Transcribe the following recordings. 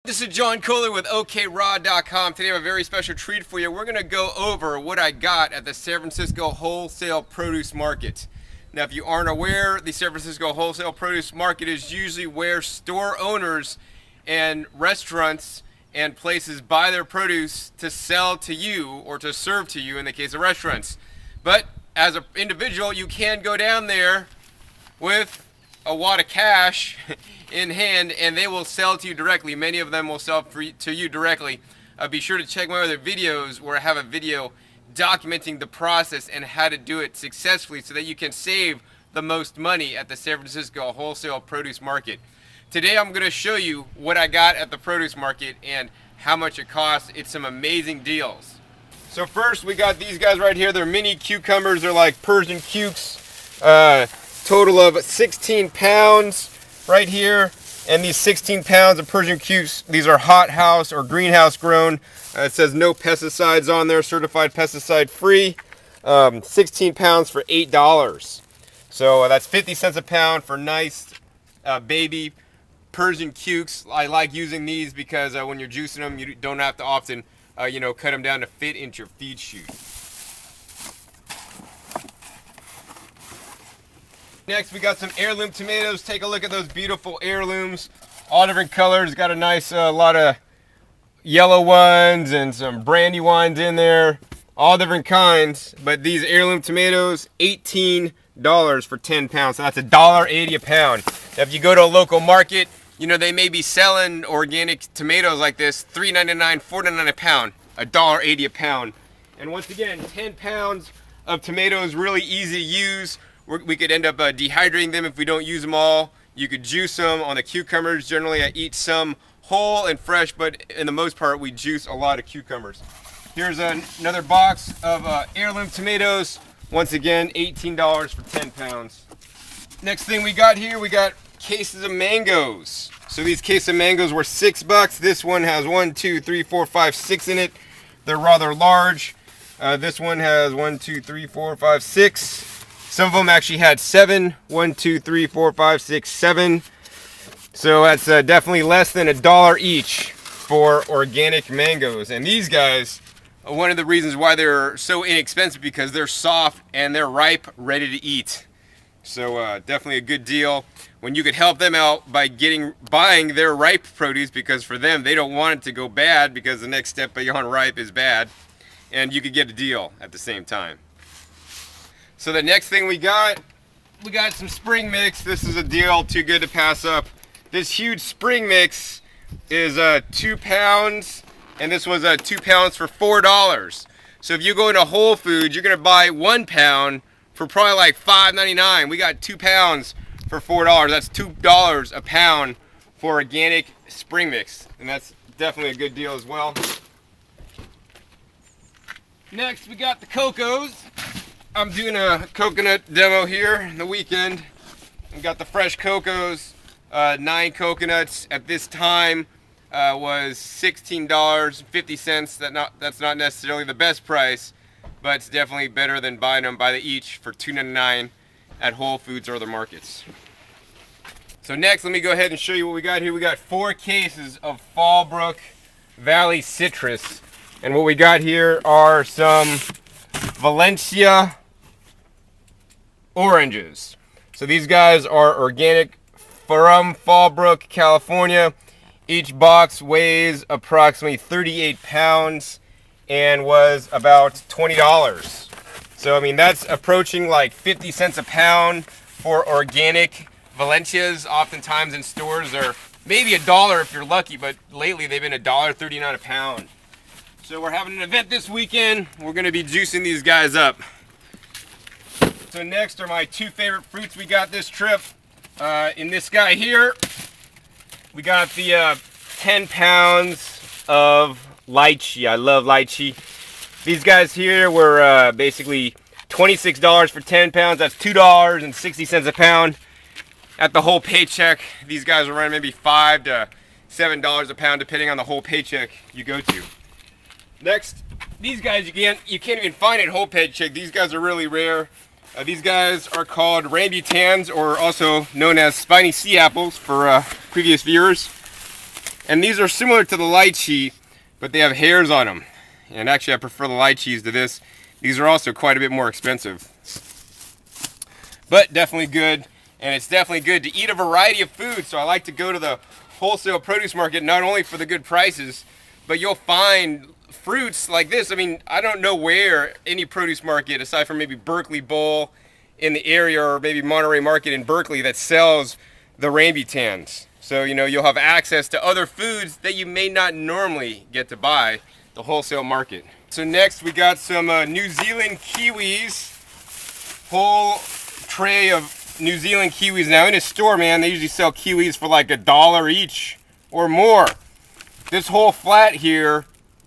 This is John Kohler with OKRod.com. Today I have a very special treat for you. We're going to go over what I got at the San Francisco Wholesale Produce Market. Now, if you aren't aware, the San Francisco Wholesale Produce Market is usually where store owners and restaurants and places buy their produce to sell to you or to serve to you in the case of restaurants. But as an individual, you can go down there with a wad of cash in hand and they will sell to you directly. Many of them will sell to you directly. Be sure to check my other videos where I have a video documenting the process and how to do it successfully so that you can save the most money at the San Francisco Wholesale Produce Market. Today I'm going to show you what I got at the produce market and how much it costs. It's some amazing deals. So first we got these guys right here. They're mini cucumbers. They're like Persian cukes. Total of 16 pounds right here, and these 16 pounds of Persian cukes, these are hothouse or greenhouse grown. It says no pesticides on there, certified pesticide free. 16 pounds for $8. So that's 50 cents a pound for nice baby Persian cukes. I like using these because when you're juicing them, you don't have to often cut them down to fit into your feed chute. Next, we got some heirloom tomatoes. Take a look at those beautiful heirlooms. All different colors. Got a nice lot of yellow ones and some brandy ones in there. All different kinds. But these heirloom tomatoes, $18 for 10 pounds. So that's $1.80 a pound. Now, if you go to a local market, they may be selling organic tomatoes like this, $3.99, $4.99 a pound, $1.80 a pound. And once again, 10 pounds of tomatoes, really easy to use. We could end up dehydrating them if we don't use them all. You could juice them. On the cucumbers, generally I eat some whole and fresh, but in the most part we juice a lot of cucumbers. Here's another box of heirloom tomatoes. Once again, $18 for 10 pounds. Next thing we got here, we got cases of mangoes. So these cases of mangoes were $6. This one has 1, 2, 3, 4, 5, 6 in it. They're rather large. This one has 1, 2, 3, 4, 5, 6. Some of them actually had 7. 1, 2, 3, 4, 5, 6, 7. So that's definitely less than $1 each for organic mangoes. And these guys, one of the reasons why they're so inexpensive because they're soft and they're ripe, ready to eat. So definitely a good deal when you could help them out by buying their ripe produce, because for them, they don't want it to go bad because the next step beyond ripe is bad. And you could get a deal at the same time. So the next thing we got some spring mix. This is a deal too good to pass up. This huge spring mix is 2 pounds, and this was 2 pounds for $4. So if you go into Whole Foods, you're gonna buy 1 pound for probably like $5.99. We got 2 pounds for $4. That's $2 a pound for organic spring mix, and that's definitely a good deal as well. Next, we got the cocos. I'm doing a coconut demo here the weekend. We got the fresh cocos, 9 coconuts at this time was $16.50. That's not necessarily the best price, but it's definitely better than buying them by the each for $2.99 at Whole Foods or other markets. So next, let me go ahead and show you what we got here. We got 4 cases of Fallbrook Valley citrus, and what we got here are some Valencia oranges. So these guys are organic from Fallbrook, California. Each box weighs approximately 38 pounds and was about $20. So I mean, that's approaching like 50 cents a pound for organic Valencias. Oftentimes in stores they're maybe $1 if you're lucky, but lately they've been $1.39 a pound. So we're having an event this weekend. We're going to be juicing these guys up. So next are my 2 favorite fruits we got this trip. In this guy here, we got the 10 pounds of lychee. I love lychee. These guys here were basically $26 for 10 pounds. That's $2.60 a pound. At the whole paycheck, these guys are running maybe $5 to $7 a pound, depending on the whole paycheck you go to. Next, these guys you can't even find at whole paycheck. These guys are really rare. These guys are called rambutans, or also known as spiny sea apples for previous viewers. And these are similar to the lychee, but they have hairs on them. And actually I prefer the lychees to this. These are also quite a bit more expensive. But definitely good, and it's definitely good to eat a variety of food. So I like to go to the wholesale produce market not only for the good prices, but you'll find fruits like this. I mean, I don't know where any produce market, aside from maybe Berkeley Bowl in the area, or maybe Monterey Market in Berkeley, that sells the rambutans. So, you know, you'll have access to other foods that you may not normally get to buy at the wholesale market. So next we got some New Zealand kiwis. Whole tray of New Zealand kiwis. Now in a store, man, they usually sell kiwis for like $1 each or more. This whole flat here,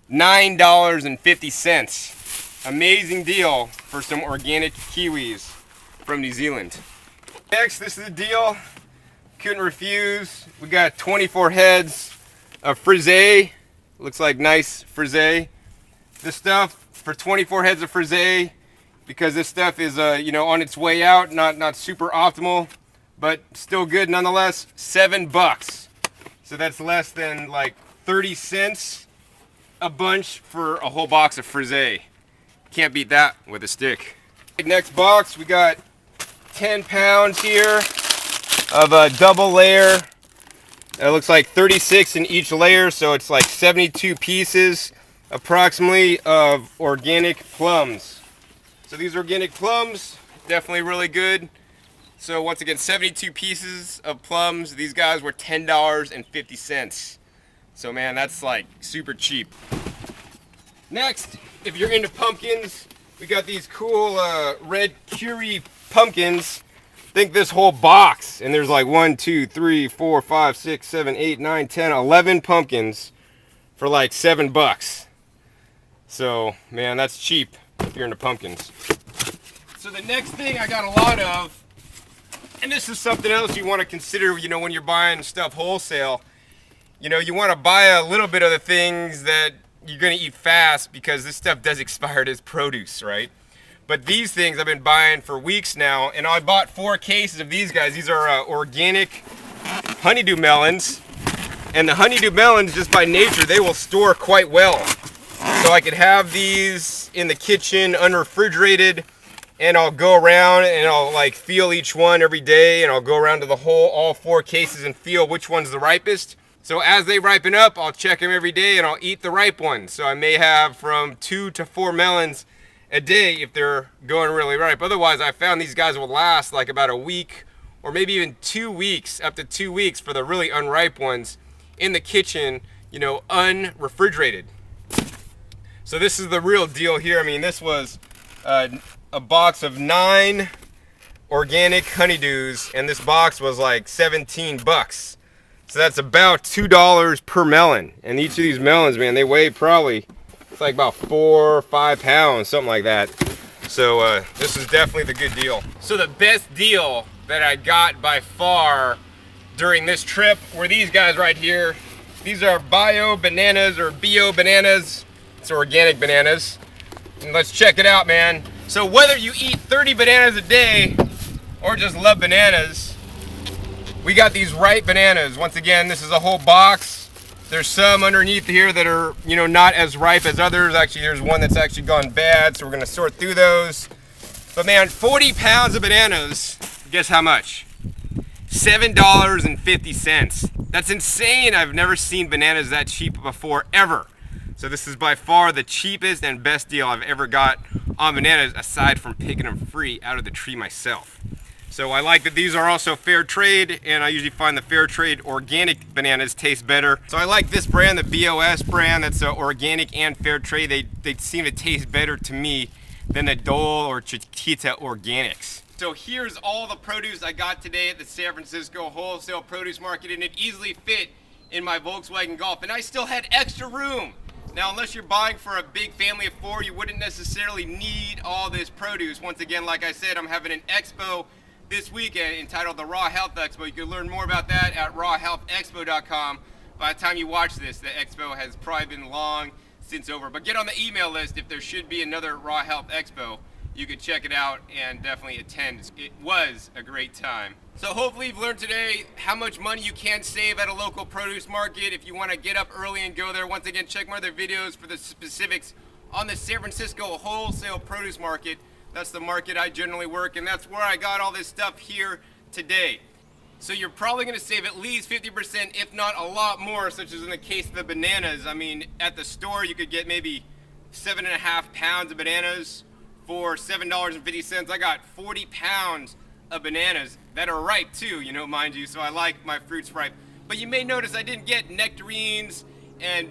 $9.50. Amazing deal for some organic kiwis from New Zealand. Next, this is the deal. Couldn't refuse. We got 24 heads of frisee. Looks like nice frisee. This stuff for 24 heads of frisee, because this stuff is you know, on its way out, not super optimal, but still good nonetheless. $7. So that's less than like 30 cents a bunch for a whole box of frisee. Can't beat that with a stick. Next box, we got 10 pounds here of a double layer. It looks like 36 in each layer, so it's like 72 pieces approximately of organic plums. So these organic plums, definitely really good. So once again, 72 pieces of plums. These guys were $10.50. So man, that's like super cheap. Next, if you're into pumpkins, we got these cool red curry pumpkins. Think this whole box, and there's like 1, 2, 3, 4, 5, 6, 7, 8, 9, 10, 11 pumpkins for like $7. So man, that's cheap if you're into pumpkins. So the next thing I got a lot of, and this is something else you want to consider, you know, when you're buying stuff wholesale. You know, you want to buy a little bit of the things that you're going to eat fast, because this stuff does expire as produce, right? But these things I've been buying for weeks now, and I bought 4 cases of these guys. These are organic honeydew melons, and the honeydew melons, just by nature, they will store quite well. So I could have these in the kitchen unrefrigerated, and I'll go around and I'll like feel each one every day, and I'll go around to all 4 cases and feel which one's the ripest. So as they ripen up, I'll check them every day and I'll eat the ripe ones. So I may have from 2 to 4 melons a day if they're going really ripe. Otherwise, I found these guys will last like about a week, or maybe even 2 weeks, up to 2 weeks for the really unripe ones in the kitchen, you know, unrefrigerated. So this is the real deal here. I mean, this was a box of 9 organic honeydews, and this box was like $17. So that's about $2 per melon. And each of these melons, man, they weigh probably, it's like about 4 or 5 pounds, something like that. So this is definitely the good deal. So the best deal that I got by far during this trip were these guys right here. These are bio bananas, or bio bananas. It's organic bananas. And let's check it out, man. So whether you eat 30 bananas a day or just love bananas, we got these ripe bananas. Once again, this is a whole box. There's some underneath here that are, you know, not as ripe as others. Actually, there's one that's actually gone bad, so we're gonna sort through those. But man, 40 pounds of bananas, guess how much? $7.50. That's insane. I've never seen bananas that cheap before, ever. So this is by far the cheapest and best deal I've ever got on bananas, aside from picking them free out of the tree myself. So I like that these are also fair trade, and I usually find the fair trade organic bananas taste better. So I like this brand, the BOS brand, that's organic and fair trade. They seem to taste better to me than the Dole or Chiquita Organics. So here's all the produce I got today at the San Francisco Wholesale Produce Market, and it easily fit in my Volkswagen Golf, and I still had extra room. Now, unless you're buying for a big family of 4, you wouldn't necessarily need all this produce. Once again, like I said, I'm having an expo this weekend entitled the Raw Health Expo. You can learn more about that at rawhealthexpo.com. By the time you watch this, the expo has probably been long since over. But get on the email list if there should be another Raw Health Expo. You could check it out and definitely attend. It was a great time. So hopefully you've learned today how much money you can save at a local produce market. If you want to get up early and go there, once again, check my other videos for the specifics on the San Francisco wholesale produce market. That's the market I generally work, and that's where I got all this stuff here today. So you're probably going to save at least 50%, if not a lot more, such as in the case of the bananas. I mean, at the store you could get maybe 7.5 pounds of bananas for $7.50. I got 40 pounds of bananas that are ripe too, you know, mind you, so I like my fruits ripe. But you may notice I didn't get nectarines and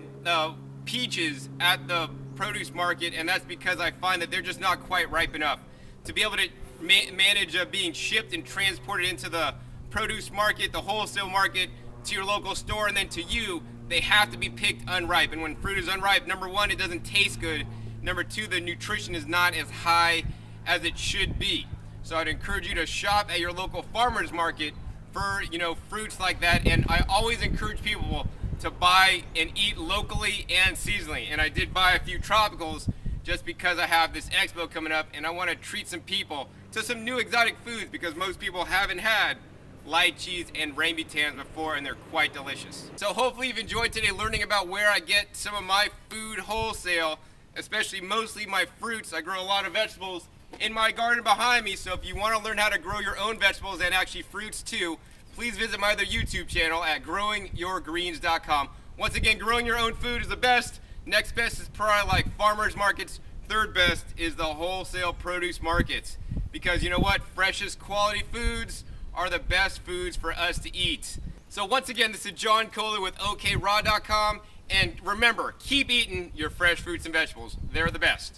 peaches at the produce market, and that's because I find that they're just not quite ripe enough to be able to manage being shipped and transported into the produce market, the wholesale market, to your local store, and then to you. They have to be picked unripe, and when fruit is unripe, number one, it doesn't taste good. Number two, the nutrition is not as high as it should be. So I'd encourage you to shop at your local farmers market for, you know, fruits like that. And I always encourage people to buy and eat locally and seasonally. And I did buy a few tropicals just because I have this expo coming up and I want to treat some people to some new exotic foods, because most people haven't had lychees and rambutans before, and they're quite delicious. So hopefully you've enjoyed today learning about where I get some of my food wholesale, especially mostly my fruits. I grow a lot of vegetables in my garden behind me, so if you want to learn how to grow your own vegetables and actually fruits too, please visit my other YouTube channel at growingyourgreens.com. Once again, growing your own food is the best. Next best is probably like farmers markets. Third best is the wholesale produce markets, because you know what? Freshest quality foods are the best foods for us to eat. So once again, this is John Kohler with OKRaw.com, and remember, keep eating your fresh fruits and vegetables. They're the best.